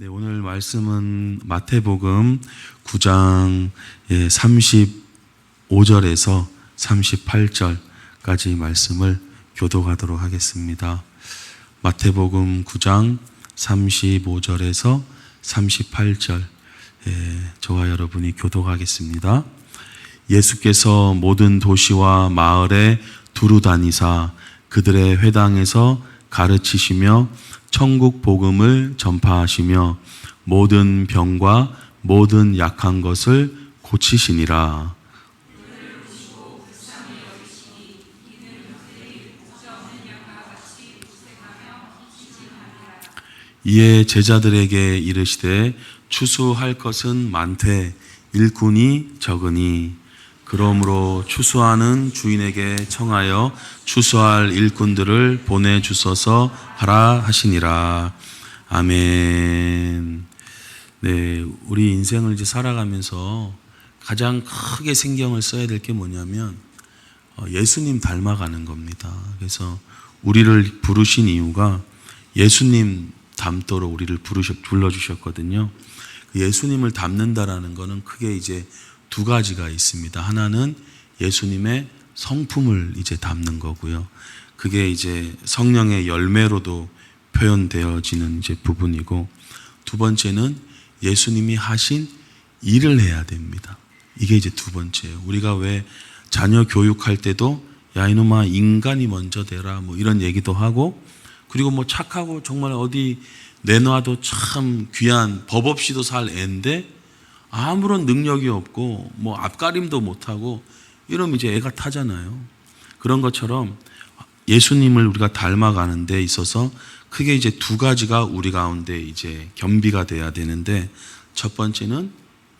네, 오늘 말씀은 마태복음 9장 35절에서 38절까지 말씀을 교독하도록 하겠습니다. 마태복음 9장 35절에서 38절 저와 여러분이 교독하겠습니다. 예수께서 모든 도시와 마을에 두루 다니사 그들의 회당에서 가르치시며 천국 복음을 전파하시며 모든 병과 모든 약한 것을 고치시니라. 이에 제자들에게 이르시되 추수할 것은 많되 일꾼이 적으니 그러므로 추수하는 주인에게 청하여 추수할 일꾼들을 보내주소서 하라 하시니라. 아멘. 네, 우리 인생을 이제 살아가면서 가장 크게 신경을 써야 될 게 뭐냐면 예수님 닮아가는 겁니다. 그래서 우리를 부르신 이유가 예수님 닮도록 우리를 불러주셨거든요. 예수님을 닮는다라는 것은 크게 이제 두 가지가 있습니다. 하나는 예수님의 성품을 이제 담는 거고요. 그게 이제 성령의 열매로도 표현되어지는 이제 부분이고, 두 번째는 예수님이 하신 일을 해야 됩니다. 이게 이제 두 번째예요. 우리가 왜 자녀 교육할 때도 야 이놈아 인간이 먼저 되라 뭐 이런 얘기도 하고, 그리고 뭐 착하고 정말 어디 내놔도 참 귀한 법 없이도 살 애인데 아무런 능력이 없고 뭐 앞가림도 못하고 이러면 이제 애가 타잖아요. 그런 것처럼 예수님을 우리가 닮아가는 데 있어서 크게 이제 두 가지가 우리 가운데 이제 겸비가 돼야 되는데, 첫 번째는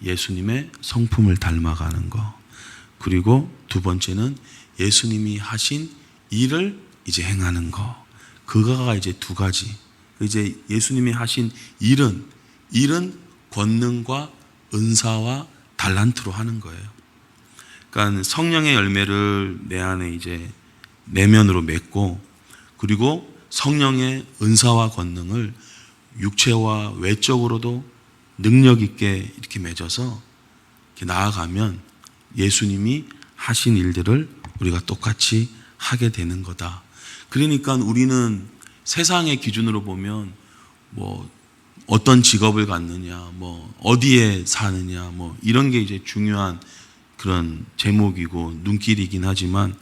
예수님의 성품을 닮아가는 거, 그리고 두 번째는 예수님이 하신 일을 이제 행하는 거. 그거가 이제 두 가지. 이제 예수님이 하신 일은 권능과 은사와 달란트로 하는 거예요. 그러니까 성령의 열매를 내 안에 이제 내면으로 맺고, 그리고 성령의 은사와 권능을 육체와 외적으로도 능력 있게 이렇게 맺어서 이렇게 나아가면 예수님이 하신 일들을 우리가 똑같이 하게 되는 거다. 그러니까 우리는 세상의 기준으로 보면 뭐 어떤 직업을 갖느냐, 뭐 어디에 사느냐, 뭐 이런 게 이제 중요한 그런 제목이고 눈길이긴 하지만,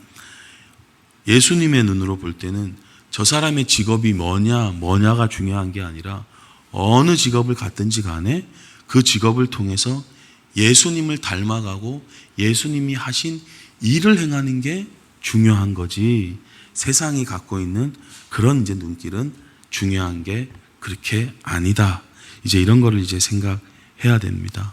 예수님의 눈으로 볼 때는 저 사람의 직업이 뭐냐가 중요한 게 아니라 어느 직업을 갖든지 간에 그 직업을 통해서 예수님을 닮아가고 예수님이 하신 일을 행하는 게 중요한 거지, 세상이 갖고 있는 그런 이제 눈길은 중요한 게 그렇게 아니다. 이제 이런 거를 이제 생각해야 됩니다.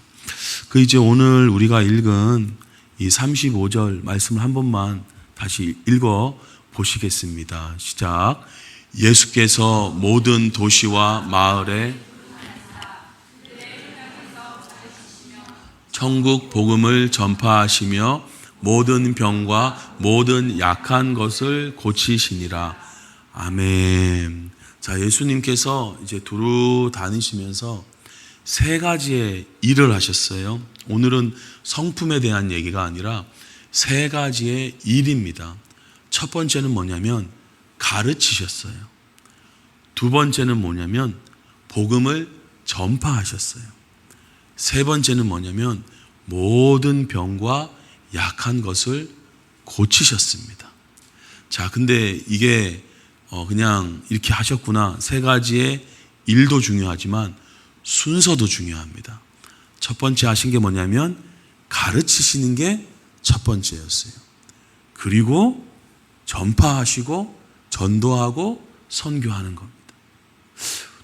그 이제 오늘 우리가 읽은 이 35절 말씀을 한 번만 다시 읽어 보시겠습니다. 시작. 예수께서 모든 도시와 마을에 천국 복음을 전파하시며 모든 병과 모든 약한 것을 고치시니라. 아멘. 자, 예수님께서 이제 두루 다니시면서 세 가지의 일을 하셨어요. 오늘은 성품에 대한 얘기가 아니라 세 가지의 일입니다. 첫 번째는 뭐냐면 가르치셨어요. 두 번째는 뭐냐면 복음을 전파하셨어요. 세 번째는 뭐냐면 모든 병과 약한 것을 고치셨습니다. 자, 근데 이게 그냥 이렇게 하셨구나. 세 가지의 일도 중요하지만 순서도 중요합니다. 첫 번째 하신 게 뭐냐면 가르치시는 게 첫 번째였어요. 그리고 전파하시고 전도하고 선교하는 겁니다.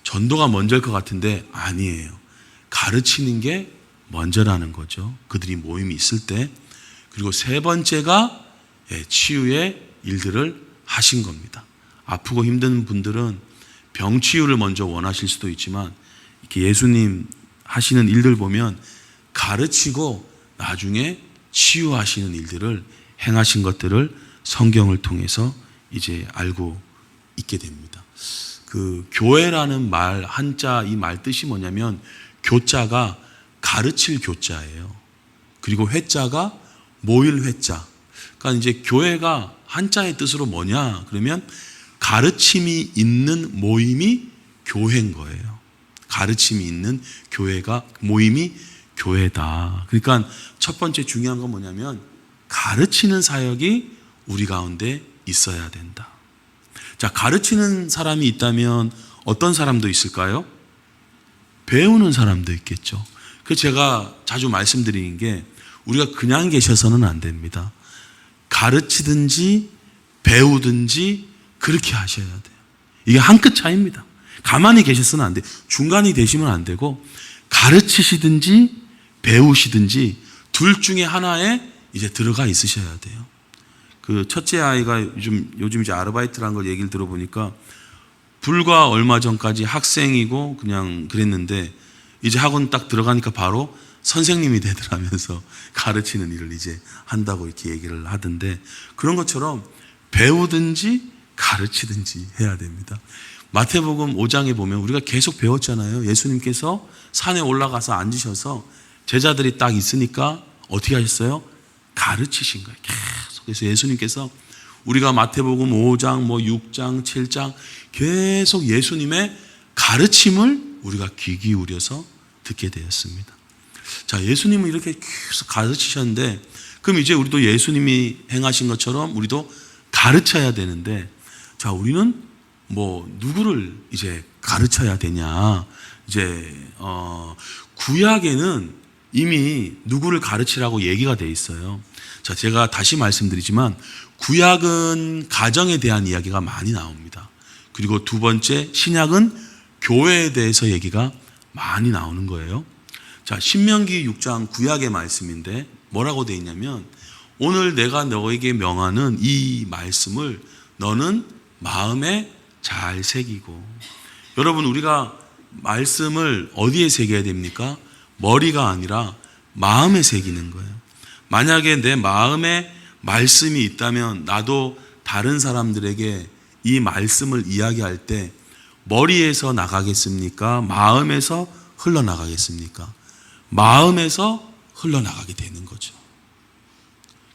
전도가 먼저일 것 같은데 아니에요. 가르치는 게 먼저라는 거죠. 그들이 모임이 있을 때. 그리고 세 번째가 치유의 일들을 하신 겁니다. 아프고 힘든 분들은 병 치유를 먼저 원하실 수도 있지만, 이렇게 예수님 하시는 일들 보면 가르치고 나중에 치유하시는 일들을 행하신 것들을 성경을 통해서 이제 알고 있게 됩니다. 그 교회라는 말 한자 이 말 뜻이 뭐냐면 교자가 가르칠 교자예요. 그리고 회자가 모일 회자. 그러니까 이제 교회가 한자의 뜻으로 뭐냐? 그러면 가르침이 있는 모임이 교회인 거예요. 가르침이 있는 교회가 모임이 교회다. 그러니까 첫 번째 중요한 건 뭐냐면 가르치는 사역이 우리 가운데 있어야 된다. 자, 가르치는 사람이 있다면 어떤 사람도 있을까요? 배우는 사람도 있겠죠. 그래서 제가 자주 말씀드리는 게 우리가 그냥 계셔서는 안 됩니다. 가르치든지 배우든지 그렇게 하셔야 돼요. 이게 한 끗 차이입니다. 가만히 계셔서는 안 돼요. 중간이 되시면 안 되고 가르치시든지 배우시든지 둘 중에 하나에 이제 들어가 있으셔야 돼요. 그 첫째 아이가 요즘 이제 아르바이트라는 걸 얘기를 들어보니까 불과 얼마 전까지 학생이고 그냥 그랬는데 이제 학원 딱 들어가니까 바로 선생님이 되더라면서 가르치는 일을 이제 한다고 이렇게 얘기를 하던데 그런 것처럼 배우든지 가르치든지 해야 됩니다. 마태복음 5장에 보면 우리가 계속 배웠잖아요. 예수님께서 산에 올라가서 앉으셔서 제자들이 딱 있으니까 어떻게 하셨어요? 가르치신 거예요. 계속. 그래서 예수님께서 우리가 마태복음 5장, 6장, 7장 계속 예수님의 가르침을 우리가 귀 기울여서 듣게 되었습니다. 자, 예수님은 이렇게 계속 가르치셨는데 그럼 이제 우리도 예수님이 행하신 것처럼 우리도 가르쳐야 되는데 자, 우리는 누구를 이제 가르쳐야 되냐? 이제 구약에는 이미 누구를 가르치라고 얘기가 돼 있어요. 자, 제가 다시 말씀드리지만 구약은 가정에 대한 이야기가 많이 나옵니다. 그리고 두 번째 신약은 교회에 대해서 얘기가 많이 나오는 거예요. 자, 신명기 6장 구약의 말씀인데 뭐라고 돼 있냐면 오늘 내가 너에게 명하는 이 말씀을 너는 마음에 잘 새기고. 여러분, 우리가 말씀을 어디에 새겨야 됩니까? 머리가 아니라 마음에 새기는 거예요. 만약에 내 마음에 말씀이 있다면 나도 다른 사람들에게 이 말씀을 이야기할 때 머리에서 나가겠습니까? 마음에서 흘러나가겠습니까? 마음에서 흘러나가게 되는 거죠.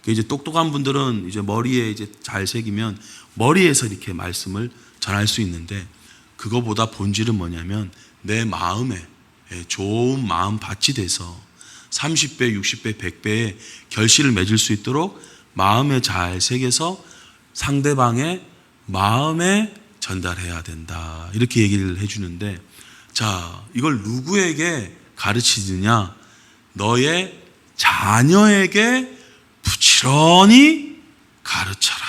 이제 똑똑한 분들은 이제 머리에 이제 잘 새기면 머리에서 이렇게 말씀을 전할 수 있는데 그거보다 본질은 뭐냐면 내 마음에 좋은 마음 밭이 돼서 30배, 60배, 100배의 결실을 맺을 수 있도록 마음에 잘 새겨서 상대방의 마음에 전달해야 된다. 이렇게 얘기를 해주는데 자, 이걸 누구에게 가르치느냐? 너의 자녀에게 부지런히 가르쳐라.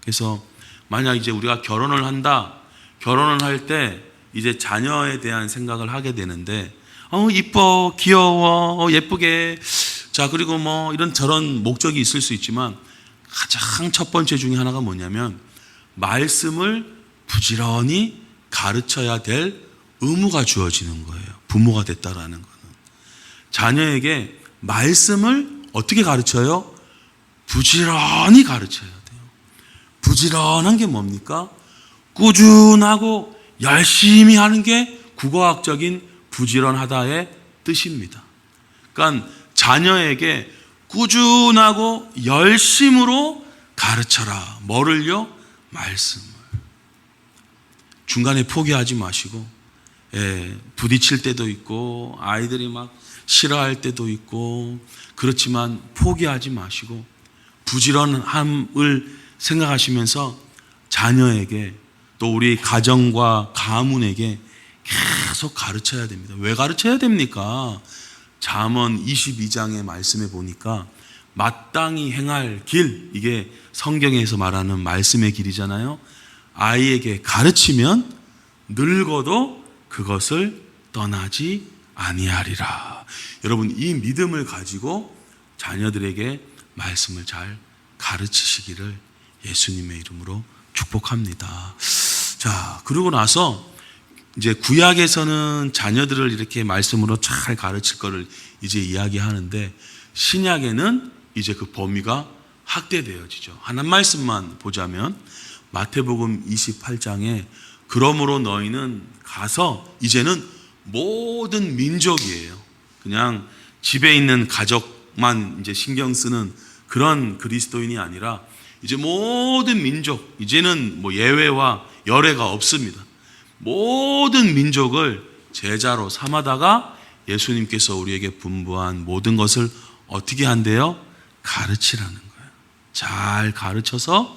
그래서 만약 이제 우리가 결혼을 한다. 결혼을 할 때 이제 자녀에 대한 생각을 하게 되는데 이뻐, 귀여워, 예쁘게. 자, 그리고 이런 저런 목적이 있을 수 있지만 가장 첫 번째 중에 하나가 뭐냐면 말씀을 부지런히 가르쳐야 될 의무가 주어지는 거예요. 부모가 됐다라는 거는. 자녀에게 말씀을 어떻게 가르쳐요? 부지런히 가르쳐야 돼요. 부지런한 게 뭡니까? 꾸준하고 열심히 하는 게 국어학적인 부지런하다의 뜻입니다. 그러니까 자녀에게 꾸준하고 열심으로 가르쳐라. 뭐를요? 말씀을. 중간에 포기하지 마시고 부딪힐 때도 있고 아이들이 막 싫어할 때도 있고 그렇지만 포기하지 마시고 부지런함을 생각하시면서 자녀에게 또 우리 가정과 가문에게 계속 가르쳐야 됩니다. 왜 가르쳐야 됩니까? 잠언 22장의 말씀에 보니까 마땅히 행할 길, 이게 성경에서 말하는 말씀의 길이잖아요. 아이에게 가르치면 늙어도 그것을 떠나지 아니하리라. 여러분, 이 믿음을 가지고 자녀들에게 말씀을 잘 가르치시기를 예수님의 이름으로 축복합니다. 자, 그러고 나서 이제 구약에서는 자녀들을 이렇게 말씀으로 잘 가르칠 거를 이제 이야기하는데 신약에는 이제 그 범위가 확대되어지죠. 하나님 말씀만 보자면 마태복음 28장에 그러므로 너희는 가서 이제는 모든 민족이에요. 그냥 집에 있는 가족만 이제 신경 쓰는 그런 그리스도인이 아니라 이제 모든 민족, 이제는 뭐 예외와 열애가 없습니다. 모든 민족을 제자로 삼아다가 예수님께서 우리에게 분부한 모든 것을 어떻게 한대요? 가르치라는 거예요. 잘 가르쳐서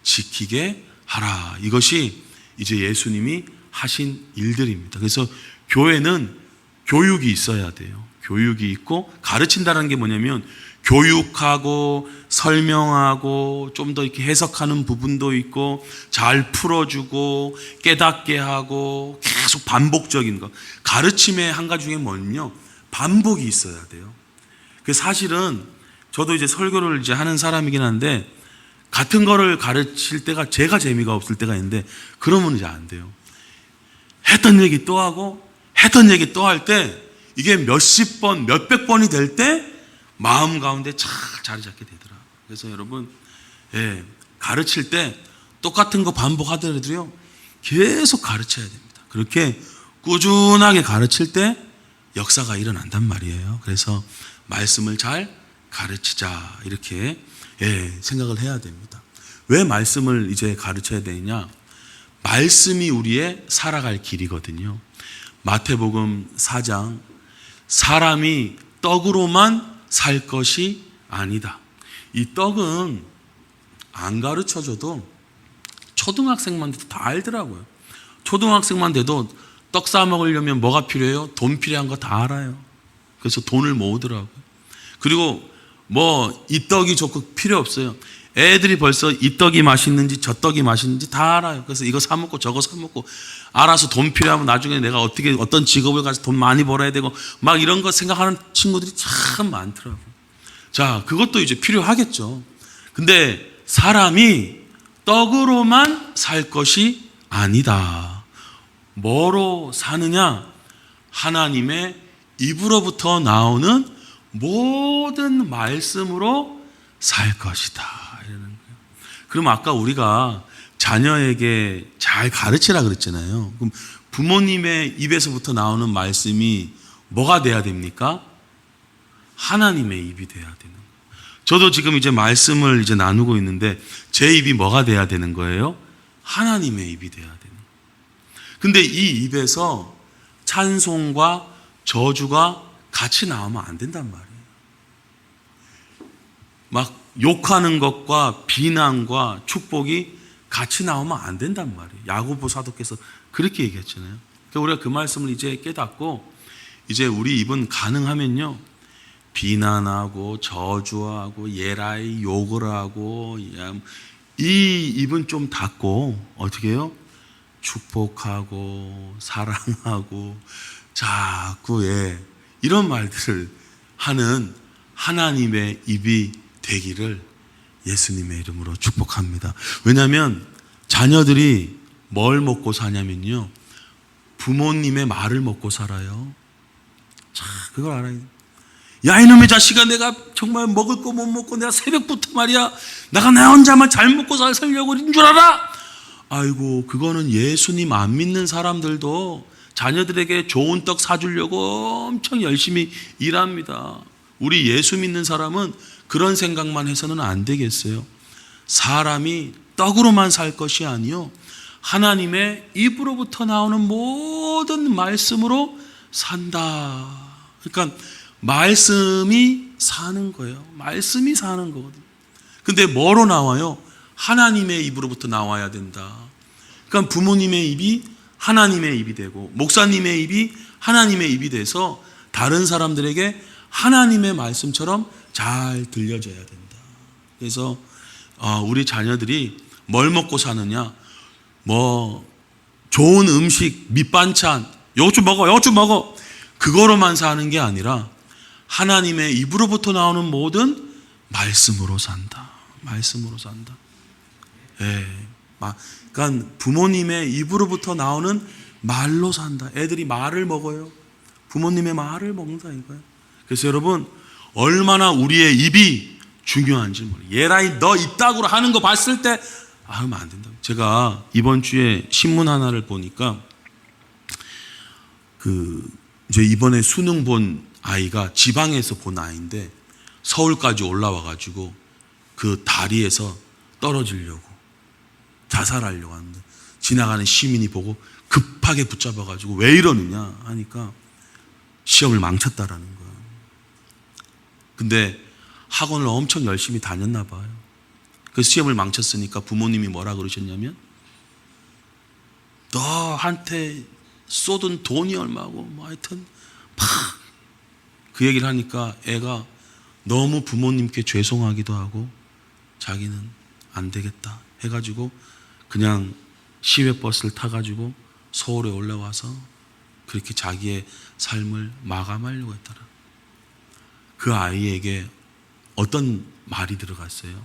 지키게 하라. 이것이 이제 예수님이 하신 일들입니다. 그래서 교회는 교육이 있어야 돼요. 교육이 있고, 가르친다는 게 뭐냐면 교육하고 설명하고 좀 더 이렇게 해석하는 부분도 있고, 잘 풀어주고 깨닫게 하고, 계속 반복적인 거. 가르침의 한 가지 중에 뭐냐면요, 반복이 있어야 돼요. 그 사실은 저도 이제 설교를 이제 하는 사람이긴 한데, 같은 거를 가르칠 때가 제가 재미가 없을 때가 있는데, 그러면 이제 안 돼요. 했던 얘기 또 하고 했던 얘기 또 할 때, 이게 몇십 번, 몇백 번이 될 때 마음 가운데 착 자리 잡게 되더라. 그래서 여러분, 가르칠 때 똑같은 거 반복하더라도요, 계속 가르쳐야 됩니다. 그렇게 꾸준하게 가르칠 때 역사가 일어난단 말이에요. 그래서 말씀을 잘 가르치자, 이렇게 생각을 해야 됩니다. 왜 말씀을 이제 가르쳐야 되느냐? 말씀이 우리의 살아갈 길이거든요. 마태복음 4장, 사람이 떡으로만 살 것이 아니다. 이 떡은 안 가르쳐줘도 초등학생만 돼도 다 알더라고요. 초등학생만 돼도 떡 싸 먹으려면 뭐가 필요해요? 돈 필요한 거 다 알아요. 그래서 돈을 모으더라고요. 그리고 뭐 이 떡이 좋고 필요 없어요. 애들이 벌써 이 떡이 맛있는지 저 떡이 맛있는지 다 알아요. 그래서 이거 사 먹고 저거 사 먹고, 알아서 돈 필요하면 나중에 내가 어떻게 어떤 직업을 가서 돈 많이 벌어야 되고 막 이런 거 생각하는 친구들이 참 많더라고요. 자, 그것도 이제 필요하겠죠. 근데 사람이 떡으로만 살 것이 아니다. 뭐로 사느냐? 하나님의 입으로부터 나오는 모든 말씀으로 살 것이다. 이러는 거예요. 그럼 아까 우리가 자녀에게 잘 가르치라 그랬잖아요. 그럼 부모님의 입에서부터 나오는 말씀이 뭐가 돼야 됩니까? 하나님의 입이 돼야 되는 거예요. 저도 지금 이제 말씀을 이제 나누고 있는데 제 입이 뭐가 돼야 되는 거예요? 하나님의 입이 돼야 되는 거예요. 근데 이 입에서 찬송과 저주가 같이 나오면 안 된단 말이에요. 막 욕하는 것과 비난과 축복이 같이 나오면 안 된단 말이에요. 야고보 사도께서 그렇게 얘기했잖아요. 그러니까 우리가 그 말씀을 이제 깨닫고, 이제 우리 입은 가능하면요, 비난하고 저주하고 예라이 욕을 하고, 이 입은 좀 닫고 어떻게 해요? 축복하고 사랑하고 자꾸 이런 말들을 하는 하나님의 입이 되기를 예수님의 이름으로 축복합니다. 왜냐하면 자녀들이 뭘 먹고 사냐면요, 부모님의 말을 먹고 살아요. 자, 그걸 알아야 돼. 야, 이놈의 자식아, 내가 정말 먹을 거 못 먹고 내가 새벽부터 말이야, 내가 나 혼자만 잘 먹고 살려고 그런 줄 알아? 아이고, 그거는 예수님 안 믿는 사람들도 자녀들에게 좋은 떡 사주려고 엄청 열심히 일합니다. 우리 예수 믿는 사람은 그런 생각만 해서는 안 되겠어요. 사람이 떡으로만 살 것이 아니요, 하나님의 입으로부터 나오는 모든 말씀으로 산다. 그러니까 말씀이 사는 거예요. 말씀이 사는 거거든요. 근데 뭐로 나와요? 하나님의 입으로부터 나와야 된다. 그러니까 부모님의 입이 하나님의 입이 되고, 목사님의 입이 하나님의 입이 돼서 다른 사람들에게 하나님의 말씀처럼 잘 들려져야 된다. 그래서 우리 자녀들이 뭘 먹고 사느냐, 뭐 좋은 음식, 밑반찬, 요것 좀 먹어, 요것 좀 먹어, 그거로만 사는 게 아니라 하나님의 입으로부터 나오는 모든 말씀으로 산다. 말씀으로 산다. 그러니까 부모님의 입으로부터 나오는 말로 산다. 애들이 말을 먹어요. 부모님의 말을 먹는다 이거예요. 그래서 여러분, 얼마나 우리의 입이 중요한지 몰라요. 얘라이 너 이따구로 하는 거 봤을 때 하면 안 된다. 제가 이번 주에 신문 하나를 보니까 이제 이번에 수능 본 아이가 지방에서 본 아이인데 서울까지 올라와 가지고 그 다리에서 떨어지려고 자살하려고 하는데 지나가는 시민이 보고 급하게 붙잡아 가지고 왜 이러느냐 하니까 시험을 망쳤다라는 거예요. 근데 학원을 엄청 열심히 다녔나 봐요. 그 시험을 망쳤으니까 부모님이 뭐라 그러셨냐면 너한테 쏟은 돈이 얼마고 뭐 하여튼 막 그 얘기를 하니까 애가 너무 부모님께 죄송하기도 하고 자기는 안 되겠다 해가지고 그냥 시외버스를 타가지고 서울에 올라와서 그렇게 자기의 삶을 마감하려고 했더라. 그 아이에게 어떤 말이 들어갔어요?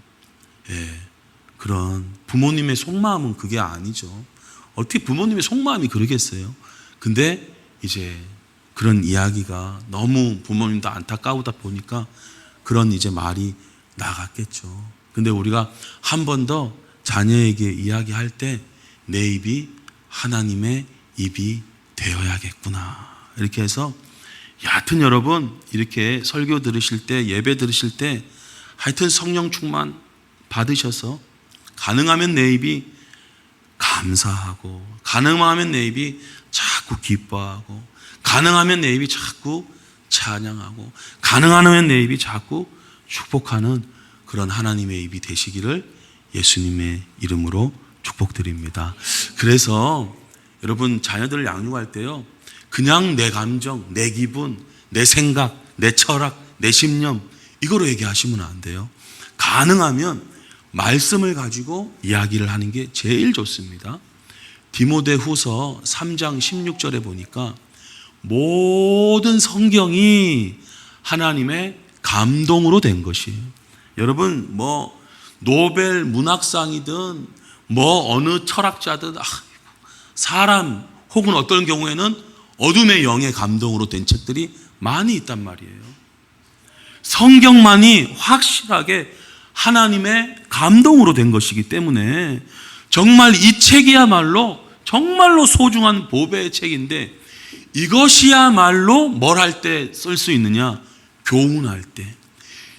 그런 부모님의 속마음은 그게 아니죠. 어떻게 부모님의 속마음이 그러겠어요? 근데 이제 그런 이야기가 너무 부모님도 안타까우다 보니까 그런 이제 말이 나갔겠죠. 근데 우리가 한 번 더 자녀에게 이야기할 때 내 입이 하나님의 입이 되어야겠구나. 이렇게 해서 여하튼 여러분 이렇게 설교 들으실 때 예배 들으실 때 하여튼 성령 충만 받으셔서 가능하면 내 입이 감사하고 가능하면 내 입이 자꾸 기뻐하고 가능하면 내 입이 자꾸 찬양하고 가능하면 내 입이 자꾸 축복하는 그런 하나님의 입이 되시기를 예수님의 이름으로 축복드립니다. 그래서 여러분 자녀들을 양육할 때요 그냥 내 감정, 내 기분, 내 생각, 내 철학, 내 신념 이거로 얘기하시면 안 돼요. 가능하면 말씀을 가지고 이야기를 하는 게 제일 좋습니다. 디모데후서 3장 16절에 보니까 모든 성경이 하나님의 감동으로 된 것이에요. 여러분 뭐 노벨 문학상이든 뭐 어느 철학자든 사람 혹은 어떤 경우에는 어둠의 영의 감동으로 된 책들이 많이 있단 말이에요. 성경만이 확실하게 하나님의 감동으로 된 것이기 때문에 정말 이 책이야말로 정말로 소중한 보배의 책인데 이것이야말로 뭘 할 때 쓸 수 있느냐? 교훈할 때.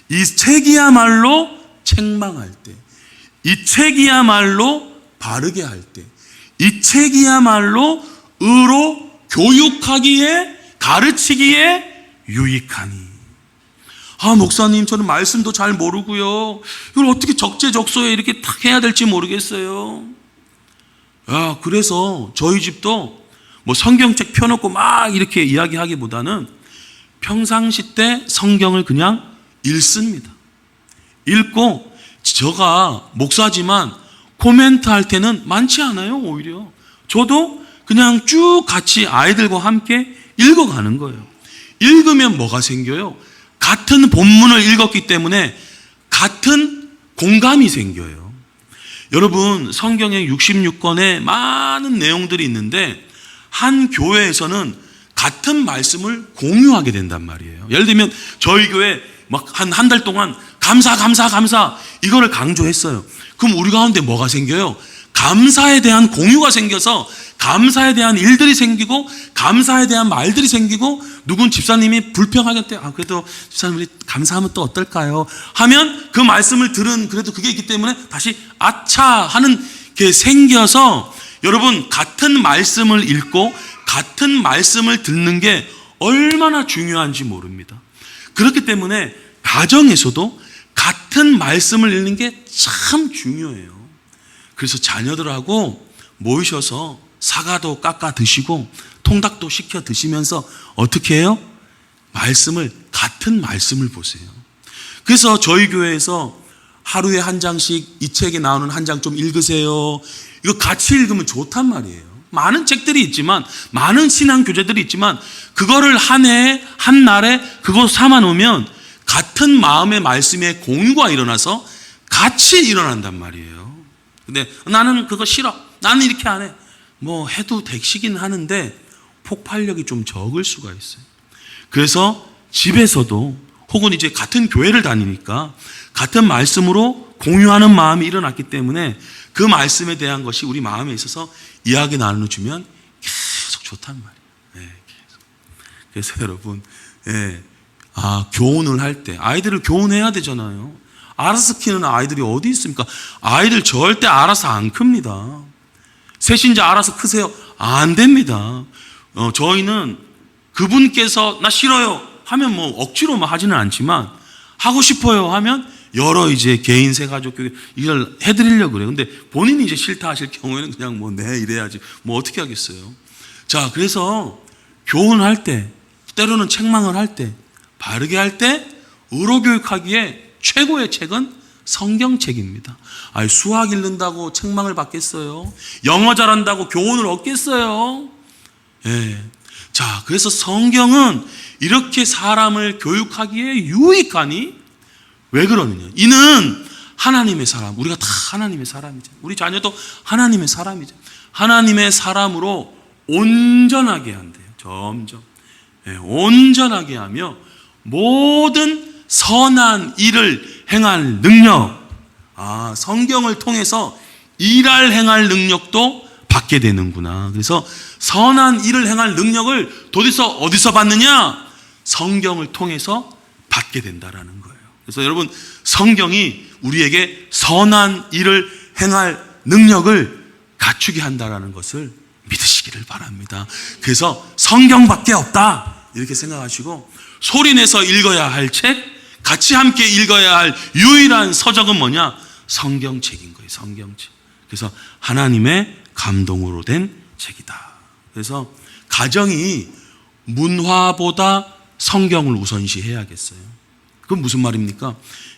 이 책이야말로 책망할 때. 이 책이야말로 바르게 할 때. 이 책이야말로 의로 교육하기에 가르치기에 유익하니. 목사님 저는 말씀도 잘 모르고요. 이걸 어떻게 적재적소에 이렇게 딱 해야 될지 모르겠어요. 그래서 저희 집도 뭐 성경책 펴놓고 막 이렇게 이야기하기보다는 평상시 때 성경을 그냥 읽습니다. 읽고 제가 목사지만 코멘트 할 때는 많지 않아요. 오히려 저도 그냥 쭉 같이 아이들과 함께 읽어가는 거예요. 읽으면 뭐가 생겨요? 같은 본문을 읽었기 때문에 같은 공감이 생겨요. 여러분 성경에 66권의 많은 내용들이 있는데 한 교회에서는 같은 말씀을 공유하게 된단 말이에요. 예를 들면 저희 교회 막 한 달 동안 감사 이거를 강조했어요. 그럼 우리 가운데 뭐가 생겨요? 감사에 대한 공유가 생겨서 감사에 대한 일들이 생기고 감사에 대한 말들이 생기고 누군 집사님이 불평하겠대. 그래도 집사님 우리 감사하면 또 어떨까요? 하면 그 말씀을 들은 그래도 그게 있기 때문에 다시 아차 하는 게 생겨서 여러분 같은 말씀을 읽고 같은 말씀을 듣는 게 얼마나 중요한지 모릅니다. 그렇기 때문에 가정에서도 같은 말씀을 읽는 게 참 중요해요. 그래서 자녀들하고 모이셔서 사과도 깎아 드시고 통닭도 시켜 드시면서 어떻게 해요? 같은 말씀을 보세요. 그래서 저희 교회에서 하루에 한 장씩 이 책에 나오는 한 장 좀 읽으세요. 이거 같이 읽으면 좋단 말이에요. 많은 책들이 있지만 많은 신앙 교재들이 있지만 그거를 한 해에 한 날에 그거 삼아 놓으면 같은 마음의 말씀에 공유가 일어나서 같이 일어난단 말이에요. 근데 나는 그거 싫어. 나는 이렇게 안 해. 뭐 해도 되시긴 하는데 폭발력이 좀 적을 수가 있어요. 그래서 집에서도 혹은 이제 같은 교회를 다니니까 같은 말씀으로 공유하는 마음이 일어났기 때문에 그 말씀에 대한 것이 우리 마음에 있어서 이야기 나눠주면 계속 좋단 말이에요. 계속. 그래서 여러분, 교훈을 할 때 아이들을 교훈해야 되잖아요. 알아서 키우는 아이들이 어디 있습니까? 아이들 절대 알아서 안 큽니다. 셋이 이제 알아서 크세요? 안 됩니다. 저희는 그분께서 나 싫어요 하면 뭐 억지로 하지는 않지만 하고 싶어요 하면 여러 이제 개인 세가족 교회 이걸 해드리려고 그래요. 근데 본인이 이제 싫다 하실 경우에는 그냥 네 이래야지 뭐 어떻게 하겠어요. 자, 그래서 교훈할 때 때로는 책망을 할 때 바르게 할 때 의로교육하기에 최고의 책은 성경책입니다. 수학 읽는다고 책망을 받겠어요? 영어 잘한다고 교훈을 얻겠어요? 자, 그래서 성경은 이렇게 사람을 교육하기에 유익하니 왜 그러느냐? 이는 하나님의 사람, 우리가 다 하나님의 사람이죠. 우리 자녀도 하나님의 사람이죠. 하나님의 사람으로 온전하게 한대요. 점점 온전하게 하며 모든 선한 일을 행할 능력, 성경을 통해서 일할 행할 능력도 받게 되는구나. 그래서 선한 일을 행할 능력을 도대체 어디서 받느냐? 성경을 통해서 받게 된다라는 거예요. 그래서 여러분, 성경이 우리에게 선한 일을 행할 능력을 갖추게 한다라는 것을 믿으시기를 바랍니다. 그래서 성경밖에 없다 이렇게 생각하시고 소리내서 읽어야 할 책, 같이 함께 읽어야 할 유일한 서적은 뭐냐? 성경책인 거예요. 성경책. 그래서 하나님의 감동으로 된 책이다. 그래서 가정이 문화보다 성경을 우선시해야겠어요. 그건 무슨 말입니까?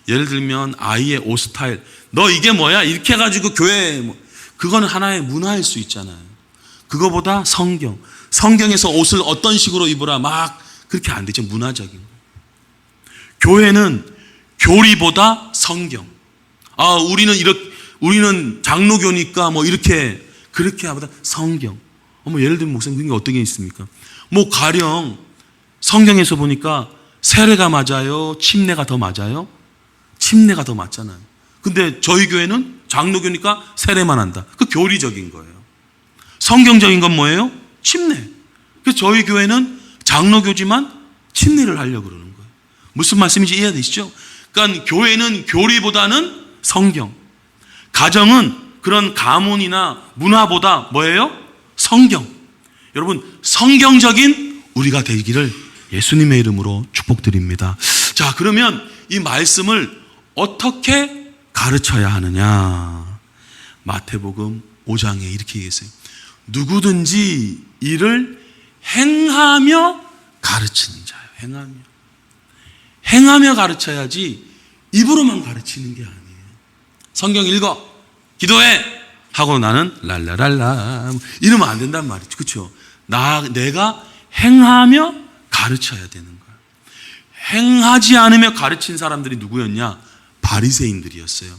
예를 들면 아이의 옷 스타일, 너 이게 뭐야? 이렇게 해가지고 교회에 그거는 하나의 문화일 수 있잖아요. 그거보다 성경에서 옷을 어떤 식으로 입으라 막 그렇게 안 되죠. 문화적인 거. 교회는 교리보다 성경. 우리는 장로교니까 이렇게 그렇게 하보다 성경. 예를 들면 목사님 그게 어떤 게 있습니까? 가령 성경에서 보니까 세례가 맞아요? 침례가 더 맞아요? 침례가 더 맞잖아요. 근데 저희 교회는 장로교니까 세례만 한다. 그 교리적인 거예요. 성경적인 건 뭐예요? 침례. 그래서 저희 교회는 장로교지만 침례를 하려고 그러는 거예요. 무슨 말씀인지 이해되시죠? 그러니까 교회는 교리보다는 성경, 가정은 그런 가문이나 문화보다 뭐예요? 성경. 여러분, 성경적인 우리가 되기를 예수님의 이름으로 축복드립니다. 자, 그러면 이 말씀을 어떻게 가르쳐야 하느냐? 마태복음 5장에 이렇게 얘기했어요. 누구든지 이를 행하며 가르치는 자예요. 행하며 가르쳐야지 입으로만 가르치는 게 아니에요. 성경 읽어, 기도해 하고 나는 랄라랄라 이러면 안 된단 말이죠. 그렇죠? 내가 행하며 가르쳐야 되는 거예요. 행하지 않으며 가르친 사람들이 누구였냐? 바리새인들이었어요.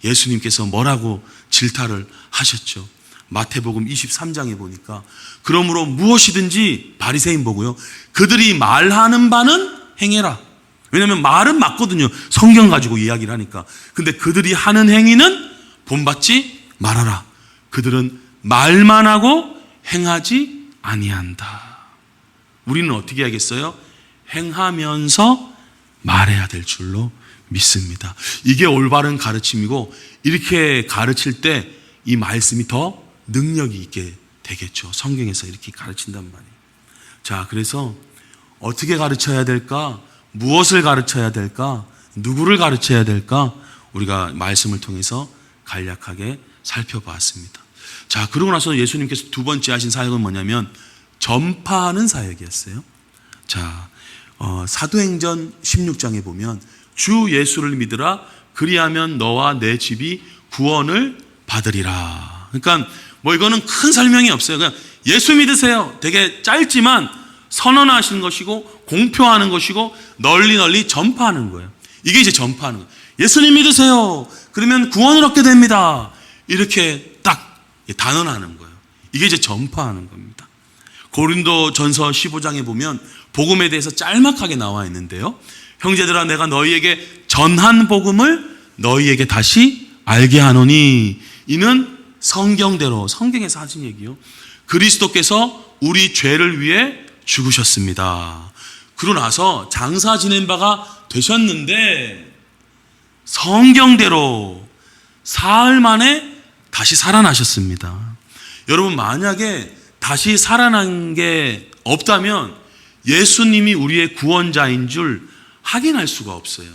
예수님께서 뭐라고 질타를 하셨죠? 마태복음 23장에 보니까 그러므로 무엇이든지 바리새인 보고요, 그들이 말하는 바는 행해라. 왜냐하면 말은 맞거든요. 성경 가지고 이야기를 하니까. 근데 그들이 하는 행위는 본받지 말아라. 그들은 말만 하고 행하지 아니한다. 우리는 어떻게 해야겠어요? 행하면서 말해야 될 줄로 믿습니다. 이게 올바른 가르침이고, 이렇게 가르칠 때 이 말씀이 더 능력이 있게 되겠죠. 성경에서 이렇게 가르친단 말이에요. 자, 그래서 어떻게 가르쳐야 될까? 무엇을 가르쳐야 될까? 누구를 가르쳐야 될까? 우리가 말씀을 통해서 간략하게 살펴봤습니다. 자, 그러고 나서 예수님께서 두 번째 하신 사역은 뭐냐면 전파하는 사역이었어요. 자, 사도행전 16장에 보면 주 예수를 믿으라, 그리하면 너와 내 집이 구원을 받으리라. 그러니까 이거는 큰 설명이 없어요. 그냥 예수 믿으세요. 되게 짧지만 선언하시는 것이고 공표하는 것이고 널리 전파하는 거예요. 이게 이제 전파하는 거예요. 예수님 믿으세요. 그러면 구원을 얻게 됩니다. 이렇게 딱 단언하는 거예요. 이게 이제 전파하는 겁니다. 고린도전서 15장에 보면 복음에 대해서 짤막하게 나와 있는데요. 형제들아 내가 너희에게 전한 복음을 너희에게 다시 알게 하노니 이는 성경대로, 성경에서 하신 얘기요, 그리스도께서 우리 죄를 위해 죽으셨습니다. 그러고 나서 장사 지낸 바가 되셨는데 성경대로 사흘 만에 다시 살아나셨습니다. 여러분, 만약에 다시 살아난 게 없다면 예수님이 우리의 구원자인 줄 확인할 수가 없어요.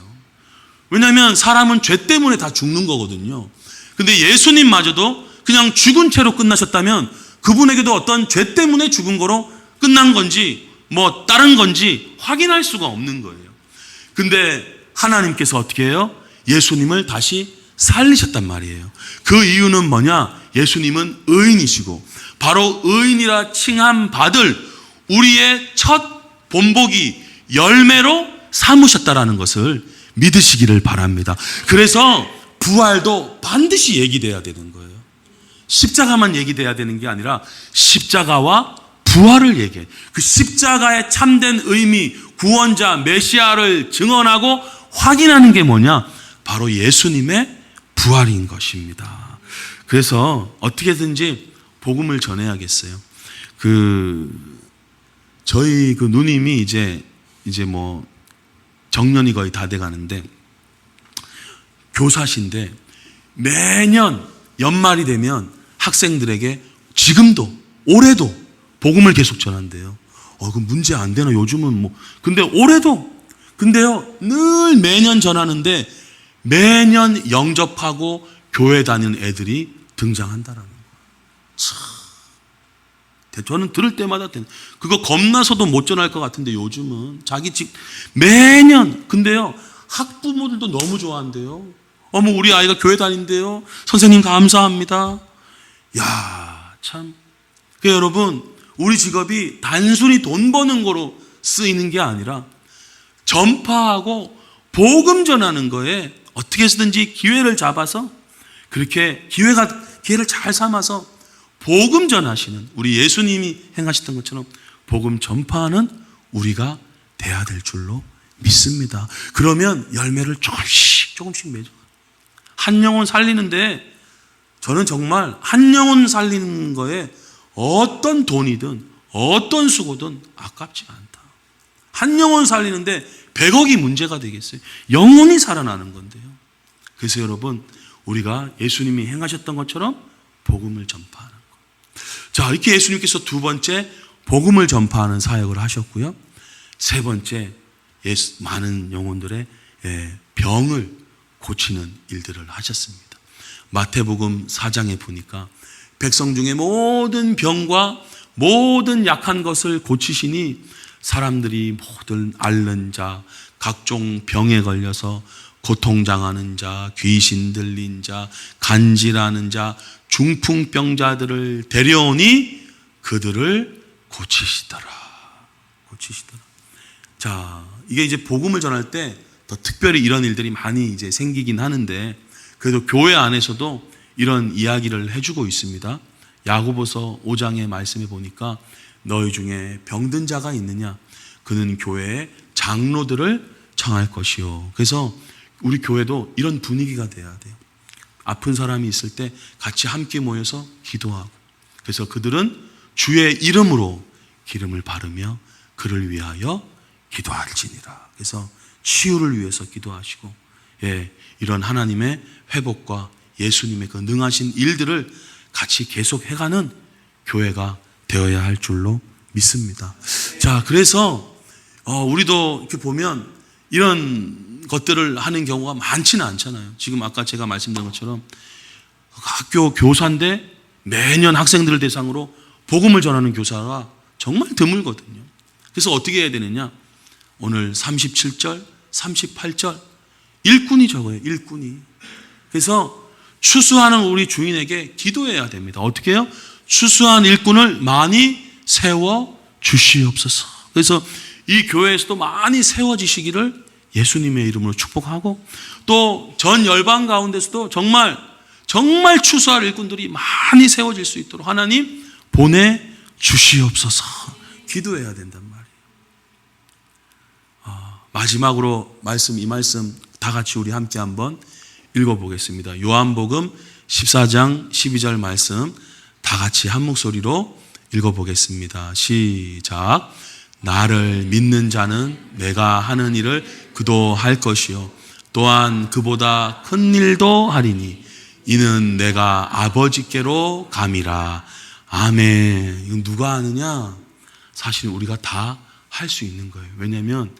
왜냐하면 사람은 죄 때문에 다 죽는 거거든요. 근데 예수님마저도 그냥 죽은 채로 끝나셨다면 그분에게도 어떤 죄 때문에 죽은 거로 끝난 건지 뭐 다른 건지 확인할 수가 없는 거예요. 근데 하나님께서 어떻게 해요? 예수님을 다시 살리셨단 말이에요. 그 이유는 뭐냐? 예수님은 의인이시고 바로 의인이라 칭함 받을 우리의 첫 본보기 열매로 삼으셨다라는 것을 믿으시기를 바랍니다. 그래서 부활도 반드시 얘기돼야 되는 거예요. 십자가만 얘기돼야 되는 게 아니라 십자가와 부활을 얘기해. 그 십자가의 참된 의미, 구원자 메시아를 증언하고 확인하는 게 뭐냐? 바로 예수님의 부활인 것입니다. 그래서 어떻게든지 복음을 전해야겠어요. 저희 누님이 이제 뭐 정년이 거의 다 돼 가는데 교사신데 매년 연말이 되면 학생들에게 지금도 올해도 복음을 계속 전한대요. 그 문제 안 되나? 요즘은 뭐. 근데요, 늘 매년 전하는데 매년 영접하고 교회 다니는 애들이 등장한다라는 거예요. 저는 들을 때마다 그거 겁나서도 못 전할 것 같은데 요즘은 매년. 근데요, 학부모들도 너무 좋아한대요. 우리 아이가 교회 다닌대요. 선생님 감사합니다. 야, 참. 그러니까 여러분, 우리 직업이 단순히 돈 버는 거로 쓰이는 게 아니라 전파하고 복음 전하는 거에 어떻게 해서든지 기회를 잡아서 그렇게 기회를 잘 삼아서 복음 전하시는 우리 예수님이 행하셨던 것처럼 복음 전파하는 우리가 돼야 될 줄로 믿습니다. 그러면 열매를 조금씩 맺어. 한 영혼 살리는데 저는 정말 한 영혼 살리는 거에 어떤 돈이든 어떤 수고든 아깝지 않다. 한 영혼 살리는데 100억이 문제가 되겠어요? 영혼이 살아나는 건데요. 그래서 여러분, 우리가 예수님이 행하셨던 것처럼 복음을 전파하는 것. 자, 이렇게 예수님께서 두 번째 복음을 전파하는 사역을 하셨고요. 세 번째, 많은 영혼들의 병을 고치는 일들을 하셨습니다. 마태복음 4장에 보니까 백성 중에 모든 병과 모든 약한 것을 고치시니 사람들이 모든 앓는 자, 각종 병에 걸려서 고통당하는 자, 귀신 들린 자, 간질하는 자, 중풍병자들을 데려오니 그들을 고치시더라. 자, 이게 이제 복음을 전할 때 더 특별히 이런 일들이 많이 이제 생기긴 하는데 그래도 교회 안에서도 이런 이야기를 해주고 있습니다. 야고보서 5장의 말씀에 보니까 너희 중에 병든 자가 있느냐? 그는 교회의 장로들을 청할 것이요. 그래서 우리 교회도 이런 분위기가 돼야 돼요. 아픈 사람이 있을 때 같이 함께 모여서 기도하고, 그래서 그들은 주의 이름으로 기름을 바르며 그를 위하여 기도할지니라. 그래서 치유를 위해서 기도하시고, 이런 하나님의 회복과 예수님의 그 능하신 일들을 같이 계속 해가는 교회가 되어야 할 줄로 믿습니다. 자, 그래서 우리도 이렇게 보면 이런 것들을 하는 경우가 많지는 않잖아요. 지금 아까 제가 말씀드린 것처럼 학교 교사인데 매년 학생들을 대상으로 복음을 전하는 교사가 정말 드물거든요. 그래서 어떻게 해야 되느냐? 오늘 37절, 38절 일꾼이 적어요. 일꾼이. 그래서 추수하는 우리 주인에게 기도해야 됩니다. 어떻게 해요? 추수한 일꾼을 많이 세워 주시옵소서. 그래서 이 교회에서도 많이 세워지시기를 예수님의 이름으로 축복하고, 또 전 열방 가운데서도 정말 추수할 일꾼들이 많이 세워질 수 있도록 하나님 보내 주시옵소서 기도해야 된단 말이에요. 마지막으로 이 말씀 다 같이 우리 함께 한번 읽어보겠습니다. 요한복음 14장 12절 말씀 다 같이 한 목소리로 읽어보겠습니다. 시작. 나를 믿는 자는 내가 하는 일을 그도 할 것이요 또한 그보다 큰 일도 하리니 이는 내가 아버지께로 감이라. 아멘. 이건 누가 아느냐? 사실 우리가 다 할 수 있는 거예요. 왜냐하면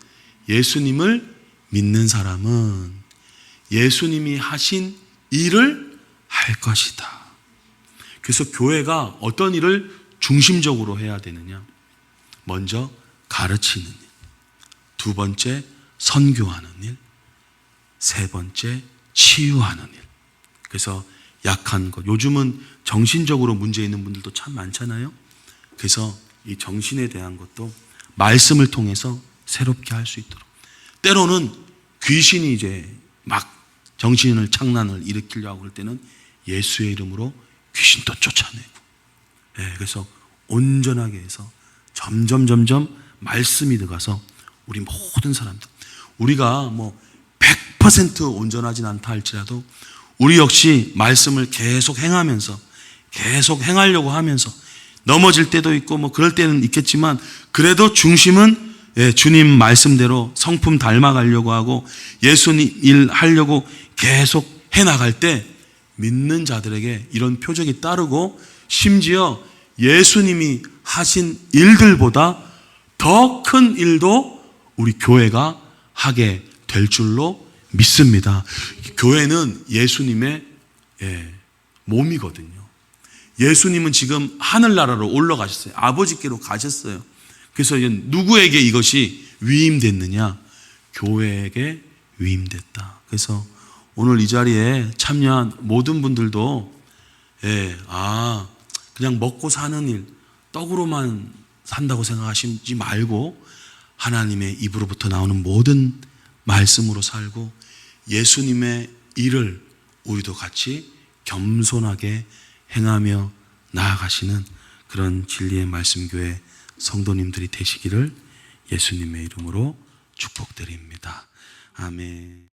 예수님을 믿는 사람은 예수님이 하신 일을 할 것이다. 그래서 교회가 어떤 일을 중심적으로 해야 되느냐? 먼저 가르치는 일, 두 번째 선교하는 일, 세 번째 치유하는 일. 그래서 약한 것, 요즘은 정신적으로 문제 있는 분들도 참 많잖아요. 그래서 이 정신에 대한 것도 말씀을 통해서 새롭게 할 수 있도록, 때로는 귀신이 이제 막 정신을 창난을 일으키려고 할 때는 예수의 이름으로 귀신도 쫓아내고, 그래서 온전하게 해서 점점 말씀이 들어가서 우리 모든 사람들, 우리가 뭐 100% 온전하진 않다 할지라도 우리 역시 말씀을 계속 행하면서, 계속 행하려고 하면서 넘어질 때도 있고 뭐 그럴 때는 있겠지만, 그래도 중심은 주님 말씀대로 성품 닮아가려고 하고 예수님 일 하려고 계속 해나갈 때 믿는 자들에게 이런 표적이 따르고, 심지어 예수님이 하신 일들보다 더 큰 일도 우리 교회가 하게 될 줄로 믿습니다. 교회는 예수님의 몸이거든요. 예수님은 지금 하늘나라로 올라가셨어요. 아버지께로 가셨어요. 그래서 이제 누구에게 이것이 위임됐느냐? 교회에게 위임됐다. 그래서 오늘 이 자리에 참여한 모든 분들도 그냥 먹고 사는 일, 떡으로만 산다고 생각하시지 말고 하나님의 입으로부터 나오는 모든 말씀으로 살고 예수님의 일을 우리도 같이 겸손하게 행하며 나아가시는 그런 진리의 말씀교회 성도님들이 되시기를 예수님의 이름으로 축복드립니다. 아멘.